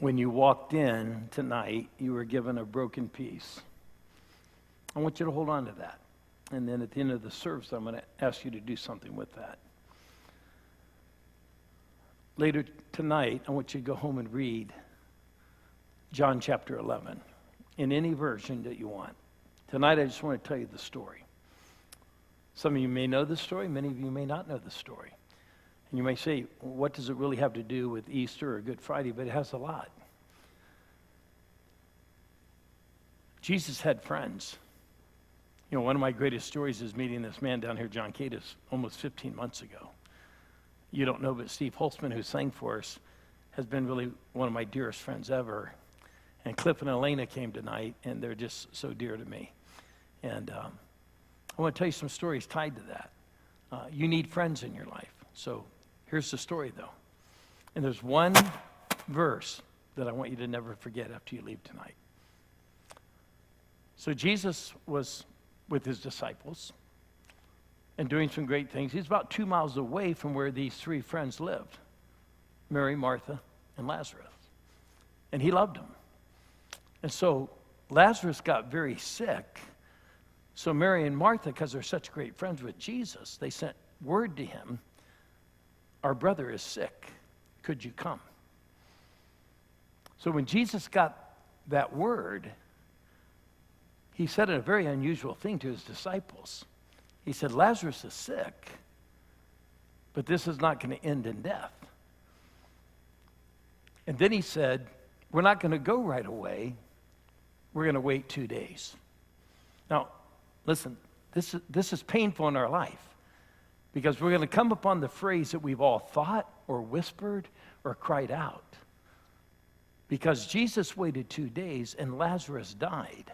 when you walked in tonight, you were given a broken piece. I want you to hold on to that. And then at the end of the service, I'm going to ask you to do something with that. Later tonight, I want you to go home and read John chapter 11 in any version that you want. Tonight, I just want to tell you the story. Some of you may know the story. Many of you may not know the story. And you may say, what does it really have to do with Easter or Good Friday? But it has a lot. Jesus had friends. You know, one of my greatest stories is meeting this man down here, John Cadis, almost 15 months ago. You don't know, but Steve Holtzman, who sang for us, has been really one of my dearest friends ever. And Cliff and Elena came tonight, and they're just so dear to me. And I want to tell you some stories tied to that. You need friends in your life. So here's the story, though. And there's one verse that I want you to never forget after you leave tonight. So Jesus was with his disciples and doing some great things. He's about 2 miles away from where these three friends lived, Mary, Martha, and Lazarus. And he loved them. And so Lazarus got very sick. So Mary and Martha, because they're such great friends with Jesus, they sent word to him, our brother is sick. Could you come? So when Jesus got that word, he said a very unusual thing to his disciples. He said, Lazarus is sick, but this is not going to end in death. And then he said, we're not going to go right away. We're going to wait 2 days. Now, listen, this is painful in our life because we're going to come upon the phrase that we've all thought or whispered or cried out. Because Jesus waited 2 days and Lazarus died.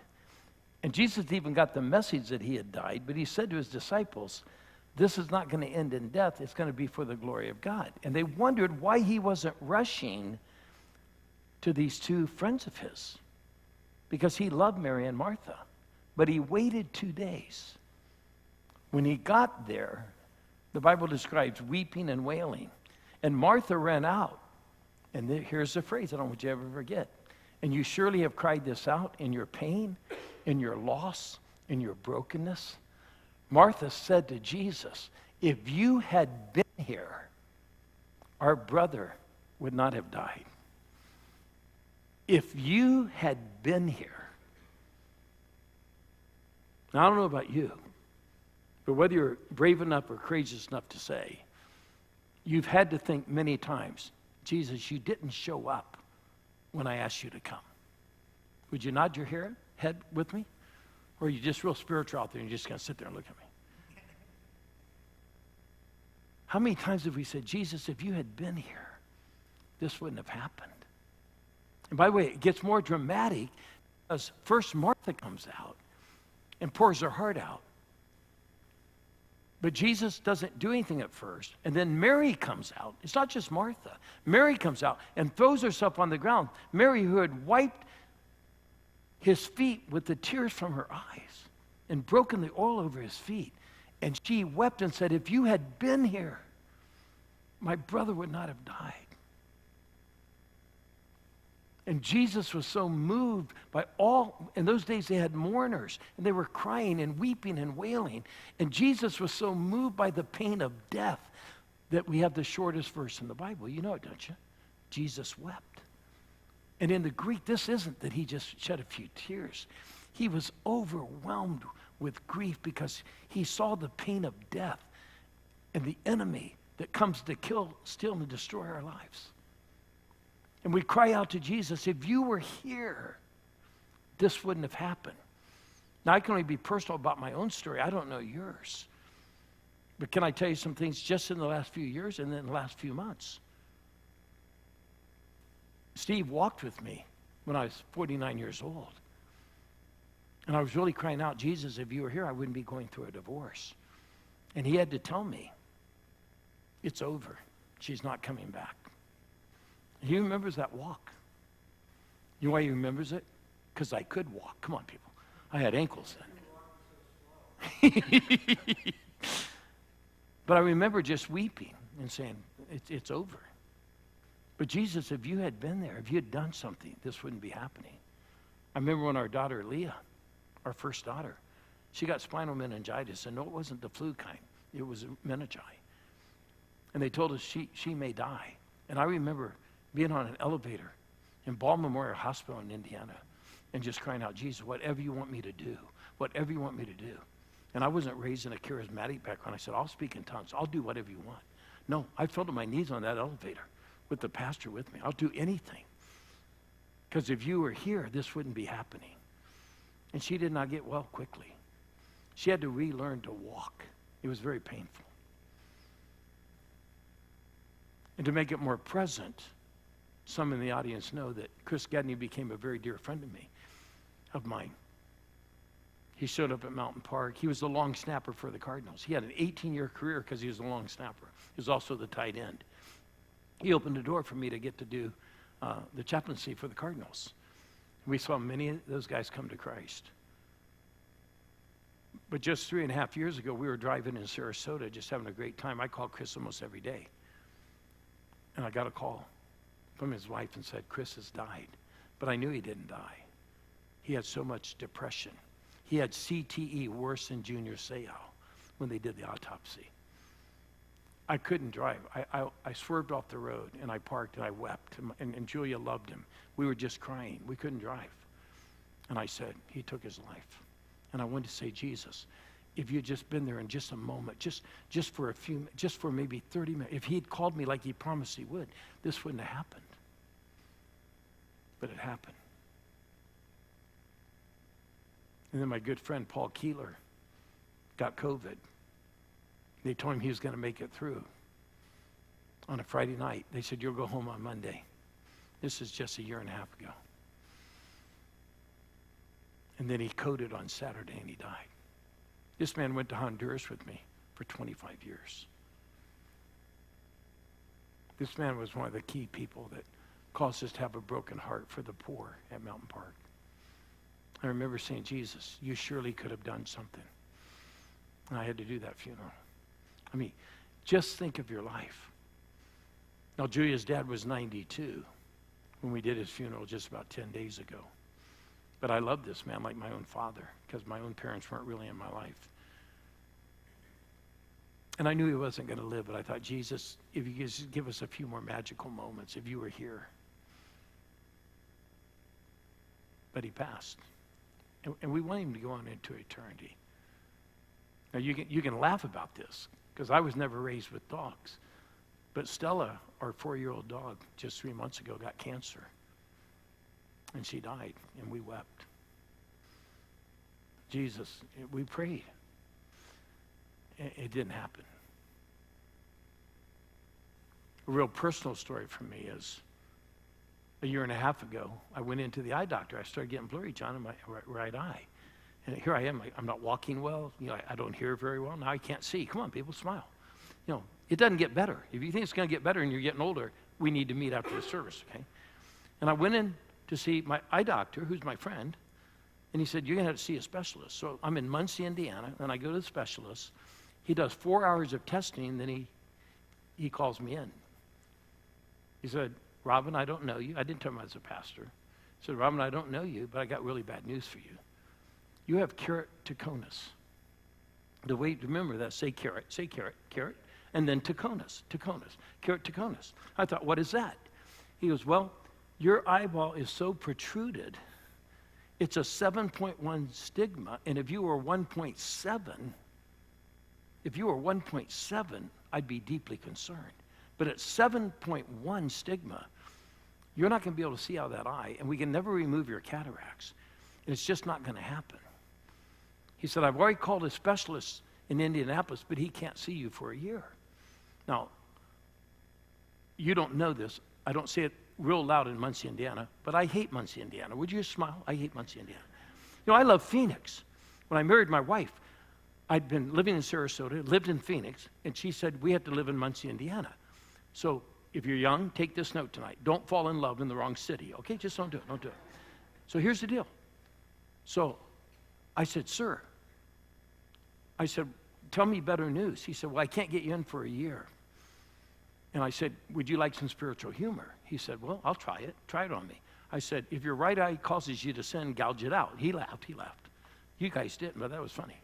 And Jesus even got the message that he had died, but he said to his disciples, this is not going to end in death. It's going to be for the glory of God. And they wondered why he wasn't rushing to these two friends of his, because he loved Mary and Martha. But he waited 2 days. When he got there, the Bible describes weeping and wailing. And Martha ran out. And here's the phrase I don't want you to ever forget. And you surely have cried this out in your pain, in your loss, in your brokenness. Martha said to Jesus, if you had been here, our brother would not have died. If you had been here. Now, I don't know about you, but whether you're brave enough or courageous enough to say, you've had to think many times, Jesus, you didn't show up when I asked you to come. Would you nod your head with me? Or are you just real spiritual out there and you're just going to sit there and look at me? How many times have we said, Jesus, if you had been here, this wouldn't have happened? And by the way, it gets more dramatic because first Martha comes out and pours her heart out. But Jesus doesn't do anything at first. And then Mary comes out. It's not just Martha. Mary comes out and throws herself on the ground. Mary, who had wiped his feet with the tears from her eyes and broken the oil over his feet. And she wept and said, if you had been here, my brother would not have died. And Jesus was so moved by all, in those days they had mourners, and they were crying and weeping and wailing. And Jesus was so moved by the pain of death that we have the shortest verse in the Bible. You know it, don't you? Jesus wept. And in the Greek, this isn't that he just shed a few tears. He was overwhelmed with grief because he saw the pain of death and the enemy that comes to kill, steal, and destroy our lives. And we cry out to Jesus, if you were here, this wouldn't have happened. Now, I can only be personal about my own story. I don't know yours. But can I tell you some things just in the last few years and then the last few months? Steve walked with me when I was 49 years old. And I was really crying out, Jesus, if you were here, I wouldn't be going through a divorce. And he had to tell me, it's over. She's not coming back. He remembers that walk. You know why he remembers it? Because I could walk. Come on, people. I had ankles then. But I remember just weeping and saying, it's over. But Jesus, if you had been there, if you had done something, this wouldn't be happening. I remember when our daughter, Leah, our first daughter, she got spinal meningitis, and no, it wasn't the flu kind. It was meningitis. And they told us she may die. And I remember being on an elevator in Ball Memorial Hospital in Indiana and just crying out, Jesus, whatever you want me to do, whatever you want me to do. And I wasn't raised in a charismatic background. I said, I'll speak in tongues. I'll do whatever you want. No, I fell to my knees on that elevator with the pastor with me. I'll do anything. Because if you were here, this wouldn't be happening. And she did not get well quickly. She had to relearn to walk. It was very painful. And to make it more present, some in the audience know that Chris Gedney became a very dear friend of mine. He showed up at Mountain Park. He was the long snapper for the Cardinals. He had an 18-year career because he was a long snapper. He was also the tight end. He opened the door for me to get to do the chaplaincy for the Cardinals. We saw many of those guys come to Christ. But just 3.5 years ago, we were driving in Sarasota, just having a great time. I called Chris almost every day. And I got a call from his wife and said, Chris has died. But I knew he didn't die. He had so much depression. He had CTE, worse than Junior Seau, when they did the autopsy. I couldn't drive. I swerved off the road, and I parked, and I wept. And Julia loved him. We were just crying. We couldn't drive. And I said, he took his life. And I wanted to say, Jesus, if you'd just been there in just a moment, just for maybe 30 minutes, if he'd called me like he promised he would, this wouldn't have happened. But it happened. And then my good friend Paul Keeler got COVID. They told him he was going to make it through. On a Friday night, they said, you'll go home on Monday. This is just 1.5 years ago. And then he coded on Saturday and he died. This man went to Honduras with me for 25 years. This man was one of the key people that caused us to have a broken heart for the poor at Mountain Park. I remember saying, Jesus, you surely could have done something. And I had to do that funeral. I mean, just think of your life. Now, Julia's dad was 92 when we did his funeral just about 10 days ago. But I love this man like my own father because my own parents weren't really in my life. And I knew he wasn't going to live, but I thought, Jesus, if you could just give us a few more magical moments, if you were here. But he passed. And we want him to go on into eternity. Now, you can laugh about this because I was never raised with dogs. But Stella, our 4-year-old dog, just 3 months ago got cancer. And she died, and we wept. Jesus, we prayed. It didn't happen. A real personal story for me is 1.5 years ago, I went into the eye doctor. I started getting blurry, John, in my right eye. And here I am. I'm not walking well. I don't hear very well. Now I can't see. Come on, people, smile. It doesn't get better. If you think it's going to get better and you're getting older, we need to meet after the service, okay? And I went in to see my eye doctor, who's my friend, and he said, you're going to have to see a specialist. So I'm in Muncie, Indiana, and I go to the specialist. He does 4 hours of testing, then he calls me in. He said, Robin, I don't know you. I didn't tell him I was a pastor. He said, Robin, I don't know you, but I got really bad news for you. You have keratoconus. The way to remember that, say carrot, and then taconus, keratoconus. I thought, what is that? He goes, well, your eyeball is so protruded, it's a 7.1 stigma, and if you were 1.7, I'd be deeply concerned. But at 7.1 stigma, you're not going to be able to see out of that eye, and we can never remove your cataracts, and it's just not going to happen. He said, I've already called a specialist in Indianapolis, but he can't see you for 1 year. Now, you don't know this. I don't say it real loud in Muncie, Indiana, but I hate Muncie, Indiana. Would you smile? I hate Muncie, Indiana. I love Phoenix. When I married my wife, I'd been living in Sarasota, lived in Phoenix, and she said, we have to live in Muncie, Indiana. So if you're young, take this note tonight. Don't fall in love in the wrong city, okay? Just don't do it. Don't do it. So here's the deal. So I said, sir, tell me better news. He said, well, I can't get you in for 1 year. And I said, would you like some spiritual humor? He said, well, I'll try it. Try it on me. I said, if your right eye causes you to sin, gouge it out. He laughed. You guys didn't, but that was funny.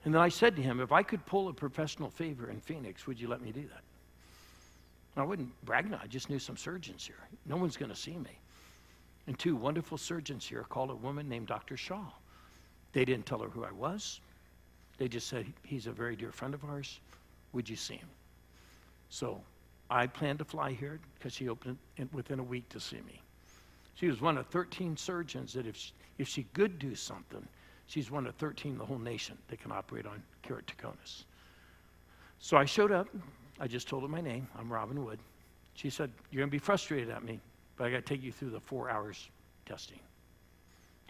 And then I said to him, if I could pull a professional favor in Phoenix, would you let me do that? And I wouldn't brag, I just knew some surgeons here. No one's going to see me. And 2 wonderful surgeons here called a woman named Dr. Shaw. They didn't tell her who I was. They just said, he's a very dear friend of ours. Would you see him? So I planned to fly here because she opened it within a week to see me. She was one of 13 surgeons that if she could do something, she's one of 13 in the whole nation that can operate on keratoconus. So I showed up. I just told her my name. I'm Robin Wood. She said, you're going to be frustrated at me, but I got to take you through the 4 hours testing.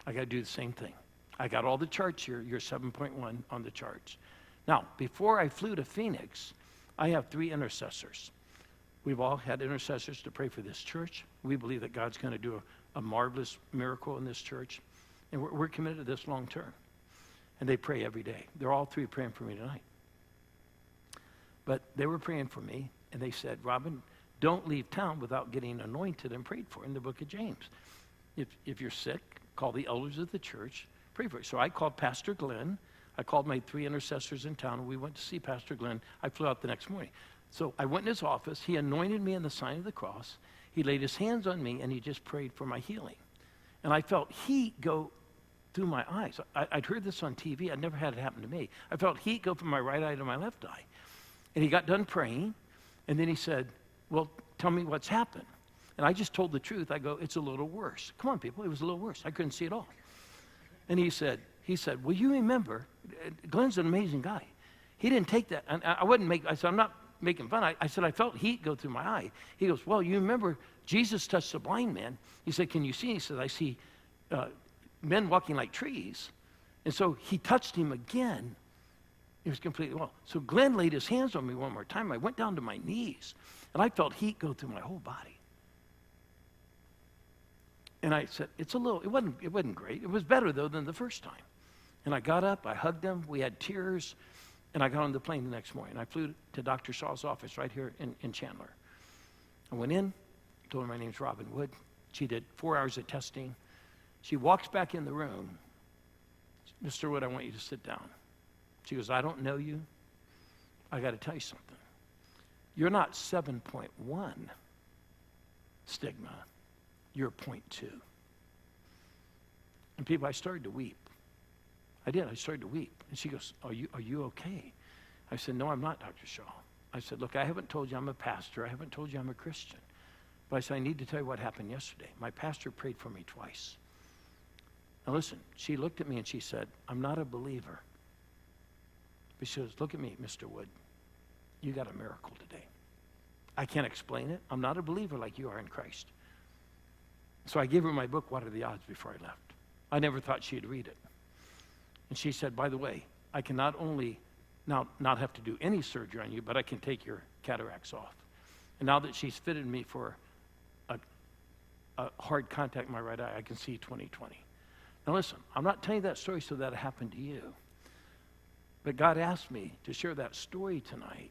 I got to do the same thing. I got all the charts here. You're 7.1 on the charts. Now, before I flew to Phoenix, I have 3 intercessors. We've all had intercessors to pray for this church. We believe that God's going to do a marvelous miracle in this church. And we're committed to this long term. And they pray every day. They're all 3 praying for me tonight. But they were praying for me, and they said, Robin, don't leave town without getting anointed and prayed for in the book of James. If you're sick, call the elders of the church, pray for you. So I called Pastor Glenn. I called my 3 intercessors in town, and we went to see Pastor Glenn. I flew out the next morning. So I went in his office. He anointed me in the sign of the cross. He laid his hands on me, and he just prayed for my healing. And I felt heat go through my eyes. I'd heard this on TV. I'd never had it happen to me. I felt heat go from my right eye to my left eye. And he got done praying, and then he said, well, tell me what's happened. And I just told the truth. I go, it's a little worse. Come on, people, it was a little worse. I couldn't see it all. And he said, well, you remember, Glenn's an amazing guy. He didn't take that. And I said, I'm not making fun. I said, I felt heat go through my eye. He goes, well, you remember Jesus touched the blind man. He said, can you see? He said, I see men walking like trees. And so he touched him again. He was completely well. So Glenn laid his hands on me one more time. I went down to my knees, and I felt heat go through my whole body. And I said, it wasn't great. It was better, though, than the first time. And I got up, I hugged him, we had tears, and I got on the plane the next morning. I flew to Dr. Shaw's office right here in Chandler. I went in, told her my name's Robin Wood. She did 4 hours of testing. She walks back in the room. Mr. Wood, I want you to sit down. She goes, I don't know you. I got to tell you something. You're not 7.1 stigma. You're 0.2. And people, I started to weep. I did. I started to weep. And she goes, are you okay? I said, no, I'm not, Dr. Shaw. I said, look, I haven't told you I'm a pastor. I haven't told you I'm a Christian. But I said, I need to tell you what happened yesterday. My pastor prayed for me twice. Now listen, she looked at me and she said, I'm not a believer. But she says, look at me, Mr. Wood. You got a miracle today. I can't explain it. I'm not a believer like you are in Christ. So I gave her my book, What Are the Odds, before I left. I never thought she'd read it. And she said, by the way, I can not only now not have to do any surgery on you, but I can take your cataracts off. And now that she's fitted me for a hard contact in my right eye, I can see 20/20. Now listen, I'm not telling you that story so that it happened to you. But God asked me to share that story tonight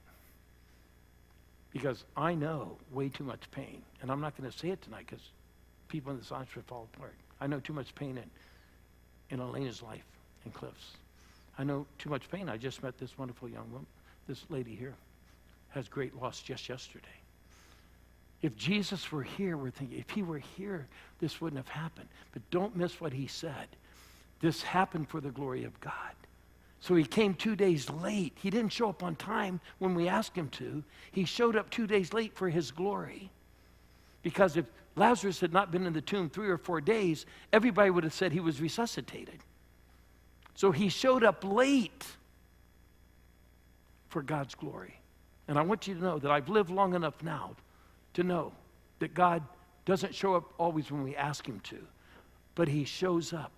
because I know way too much pain. And I'm not going to say it tonight because people in this audience would fall apart. I know too much pain in Elena's life in Cliff's. I know too much pain. I just met this wonderful young woman. This lady here has great loss just yesterday. If Jesus were here, we're thinking, if he were here, this wouldn't have happened. But don't miss what he said. This happened for the glory of God. So he came 2 days late. He didn't show up on time when we asked him to. He showed up 2 days late for his glory. Because if Lazarus had not been in the tomb 3 or 4 days, everybody would have said he was resuscitated. So he showed up late for God's glory. And I want you to know that I've lived long enough now to know that God doesn't show up always when we ask him to, but he shows up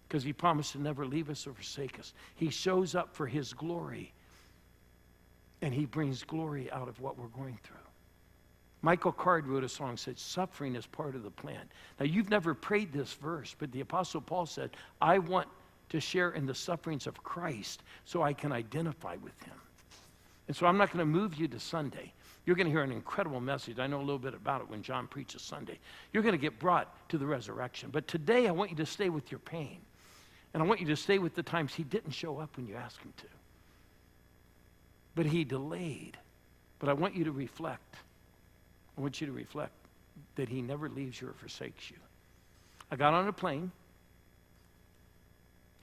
because he promised to never leave us or forsake us. He shows up for his glory, and he brings glory out of what we're going through. Michael Card wrote a song that said, suffering is part of the plan. Now, you've never prayed this verse, but the Apostle Paul said, I want to share in the sufferings of Christ so I can identify with him. And so I'm not going to move you to Sunday. You're going to hear an incredible message. I know a little bit about it when John preaches Sunday. You're going to get brought to the resurrection. But today I want you to stay with your pain. And I want you to stay with the times he didn't show up when you asked him to. But he delayed. But I want you to reflect. I want you to reflect that he never leaves you or forsakes you. I got on a plane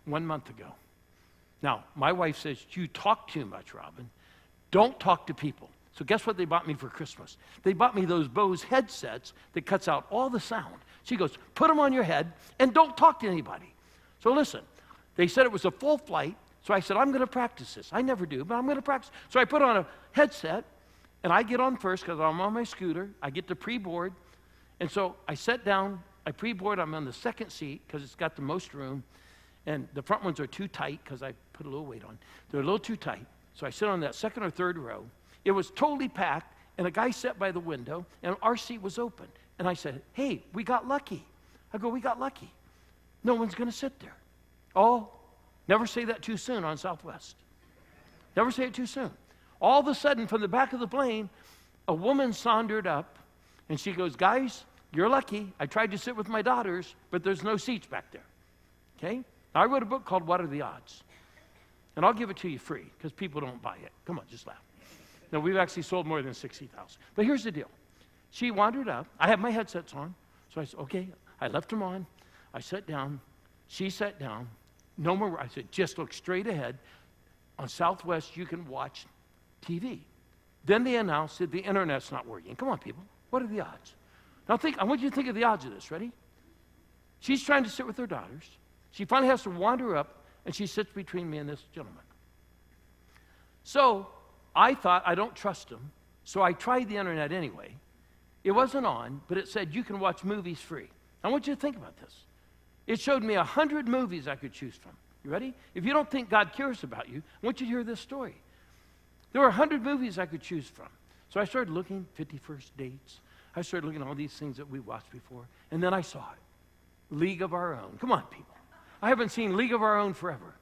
1 month ago. Now, my wife says, you talk too much, Robin. Don't talk to people. So guess what they bought me for Christmas? They bought me those Bose headsets that cuts out all the sound. She goes, put them on your head and don't talk to anybody. So listen, they said it was a full flight, so I said, I'm going to practice this. I never do, but I'm going to practice. So I put on a headset, and I get on first because I'm on my scooter. I get to pre-board, and so I sat down. I pre-board. I'm on the second seat because it's got the most room, and the front ones are too tight because I put a little weight on. They're a little too tight, so I sit on that second or third row. It was totally packed, and a guy sat by the window, and our seat was open. And I said, hey, we got lucky. I go, we got lucky. No one's going to sit there. Oh, never say that too soon on Southwest. Never say it too soon. All of a sudden, from the back of the plane, a woman sauntered up, and she goes, guys, you're lucky. I tried to sit with my daughters, but there's no seats back there. Okay? Now, I wrote a book called What Are the Odds? And I'll give it to you free because people don't buy it. Come on, just laugh. No, we've actually sold more than 60,000. But here's the deal. She wandered up. I have my headsets on. So I said, okay. I left them on. I sat down. She sat down. No more. I said, just look straight ahead. On Southwest, you can watch TV. Then they announced that the internet's not working. Come on, people. What are the odds? Now I want you to think of the odds of this. Ready? She's trying to sit with her daughters. She finally has to wander up, and she sits between me and this gentleman. So I thought, I don't trust him, so I tried the internet anyway. It wasn't on, but it said you can watch movies free. I want you to think about this. It showed me 100 movies I could choose from. You ready? If you don't think God cares about you, I want you to hear this story. There were 100 movies I could choose from. So I started looking, 51st dates. I started looking at all these things that we watched before, and then I saw it. League of Our Own. Come on, people. I haven't seen League of Our Own forever.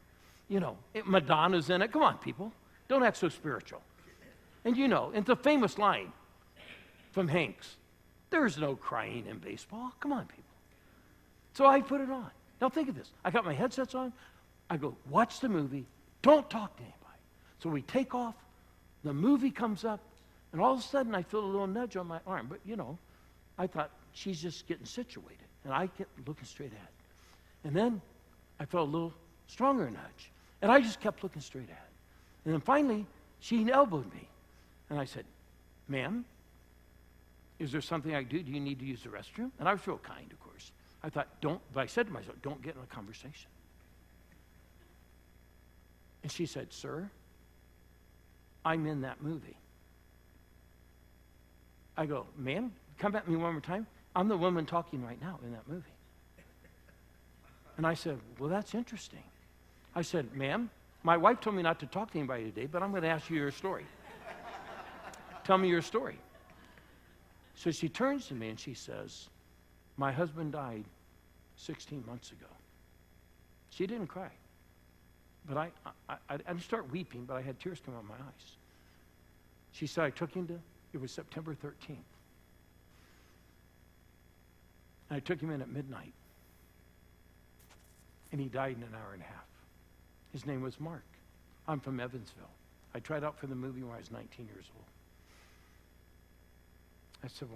You know, Madonna's in it. Come on, people. Don't act so spiritual. And you know, it's a famous line from Hanks. There's no crying in baseball. Come on, people. So I put it on. Now think of this. I got my headsets on. I go, watch the movie. Don't talk to anybody. So we take off. The movie comes up. And all of a sudden, I feel a little nudge on my arm. But, you know, I thought, she's just getting situated. And I kept looking straight ahead. And then I felt a little stronger nudge. And I just kept looking straight ahead. And then finally, she elbowed me. And I said, ma'am, is there something I can do? Do you need to use the restroom? And I was real kind, of course. I thought, but I said to myself, don't get in a conversation. And she said, sir, I'm in that movie. I go, ma'am, come at me one more time. I'm the woman talking right now in that movie. And I said, well, that's interesting. I said, ma'am, my wife told me not to talk to anybody today, but I'm going to ask you your story. Tell me your story. So she turns to me and she says, my husband died 16 months ago. She didn't cry. But I didn't start weeping, but I had tears come out of my eyes. She said, I took him to, it was September 13th. And I took him in at midnight. And he died in an hour and a half. His name was Mark. I'm from Evansville. I tried out for the movie when I was 19 years old. I said,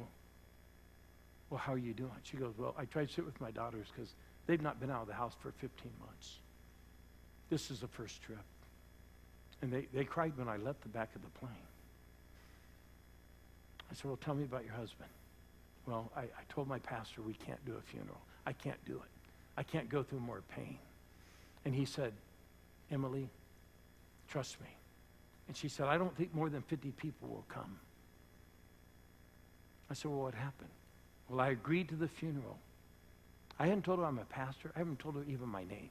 well, how are you doing? She goes, well, I tried to sit with my daughters because they've not been out of the house for 15 months. This is the first trip. And they cried when I left the back of the plane. I said, well, tell me about your husband. Well, I told my pastor we can't do a funeral. I can't do it. I can't go through more pain. And he said, Emily, trust me. And she said, I don't think more than 50 people will come. I said, well, what happened? Well, I agreed to the funeral. I hadn't told her I'm a pastor. I haven't told her even my name.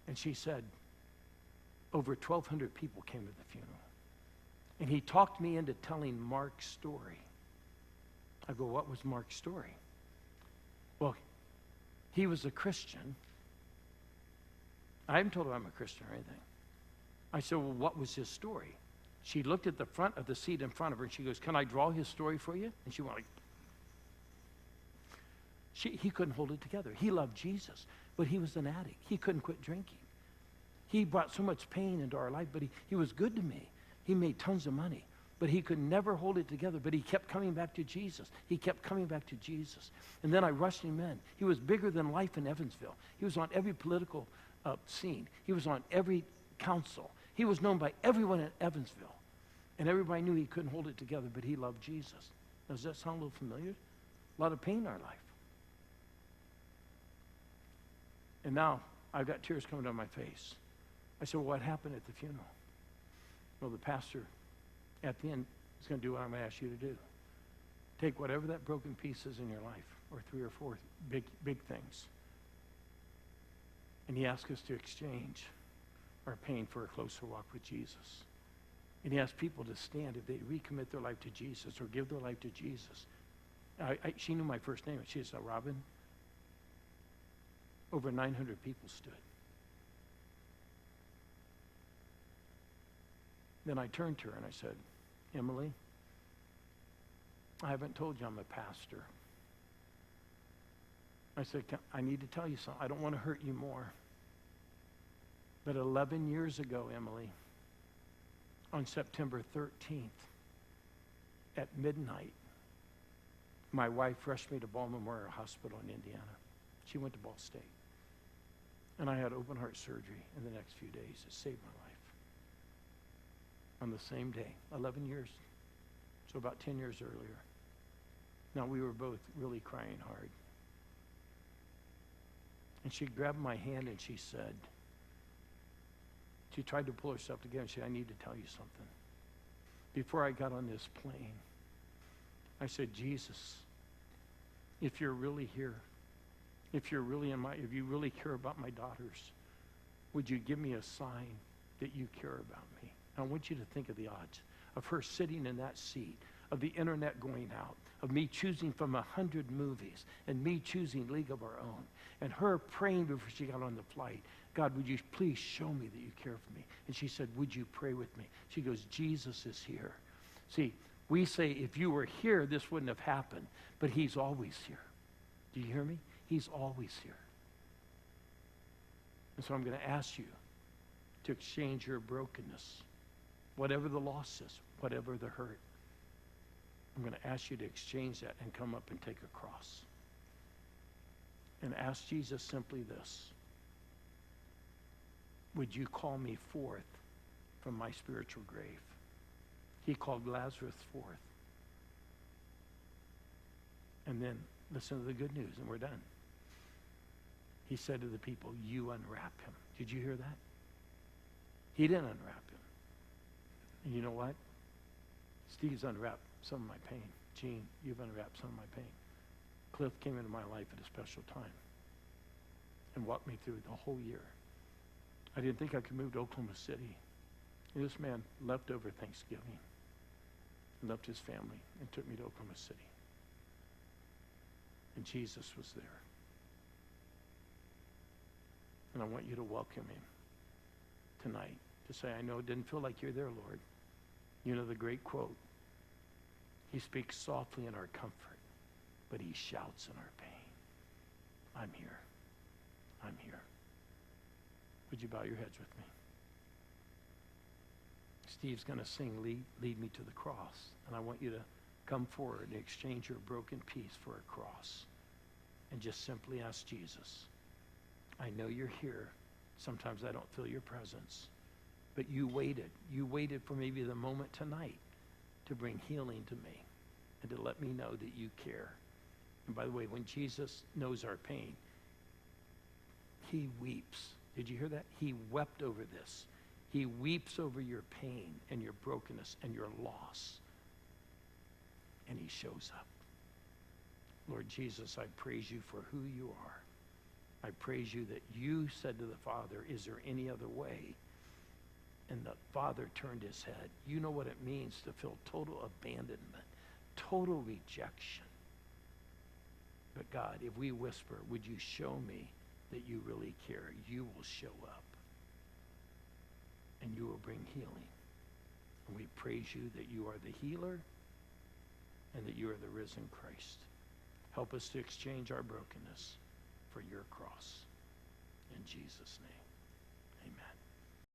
And she said, over 1,200 people came to the funeral. And he talked me into telling Mark's story. I go, what was Mark's story? Well, he was a Christian. I haven't told her I'm a Christian or anything. I said, well, what was his story? She looked at the front of the seat in front of her, and she goes, "Can I draw his story for you?" And she went like, he couldn't hold it together. He loved Jesus, but he was an addict. He couldn't quit drinking. He brought so much pain into our life, but he was good to me. He made tons of money, but he could never hold it together. But he kept coming back to Jesus. He kept coming back to Jesus. And then I rushed him in. He was bigger than life in Evansville. He was on every political scene. He was on every council. He was known by everyone in Evansville. And everybody knew he couldn't hold it together, but he loved Jesus. Does that sound a little familiar? A lot of pain in our life. And now I've got tears coming down my face. I said, "Well, what happened at the funeral?" Well, the pastor at the end is going to do what I'm going to ask you to do. Take whatever that broken piece is in your life, or 3 or 4 big things. And he asked us to exchange our pain for a closer walk with Jesus. And he asked people to stand if they recommit their life to Jesus or give their life to Jesus. She knew my first name. She said, "Robin." Over 900 people stood. Then I turned to her and I said, "Emily, I haven't told you I'm a pastor." I said, "I need to tell you something. I don't want to hurt you more. But 11 years ago, Emily, on September 13th, at midnight, my wife rushed me to Ball Memorial Hospital in Indiana. She went to Ball State. And I had open heart surgery in the next few days. It saved my life. On the same day, 11 years, so about 10 years earlier. Now, we were both really crying hard. And she grabbed my hand and she said, she tried to pull herself together and she said, "I need to tell you something." Before I got on this plane, I said, "Jesus, if you're really here, if you really care about my daughters, would you give me a sign that you care about me?" I want you to think of the odds of her sitting in that seat, of the internet going out, of me choosing from 100 movies, and me choosing League of Our Own, and her praying before she got on the flight, "God, would you please show me that you care for me?" And she said, "Would you pray with me?" She goes, "Jesus is here." See, we say if you were here, this wouldn't have happened, but he's always here. Do you hear me? He's always here. And so I'm going to ask you to exchange your brokenness, whatever the loss is, whatever the hurt. I'm going to ask you to exchange that and come up and take a cross. And ask Jesus simply this: would you call me forth from my spiritual grave? He called Lazarus forth. And then listen to the good news, and we're done. He said to the people, "You unwrap him." Did you hear that? He didn't unwrap him. And you know what? Steve's unwrapped some of my pain. Gene, you've unwrapped some of my pain. Cliff came into my life at a special time and walked me through the whole year. I didn't think I could move to Oklahoma City. And this man left over Thanksgiving and left his family and took me to Oklahoma City. And Jesus was there. And I want you to welcome him tonight, to say, "I know it didn't feel like you're there, Lord." You know the great quote, "He speaks softly in our comfort, but he shouts in our pain." I'm here. I'm here. Would you bow your heads with me? Steve's going to sing Lead Me to the Cross. And I want you to come forward and exchange your broken piece for a cross. And just simply ask Jesus, "I know you're here. Sometimes I don't feel your presence. But you waited. You waited for maybe the moment tonight to bring healing to me and to let me know that you care." And by the way, when Jesus knows our pain, he weeps. Did you hear that? He wept over this. He weeps over your pain and your brokenness and your loss. And he shows up. Lord Jesus, I praise you for who you are. I praise you that you said to the Father, "Is there any other way?" And the Father turned his head. You know what it means to feel total abandonment, total rejection. But God, if we whisper, "Would you show me that you really care?" you will show up. And you will bring healing. And we praise you that you are the healer and that you are the risen Christ. Help us to exchange our brokenness for your cross. In Jesus' name.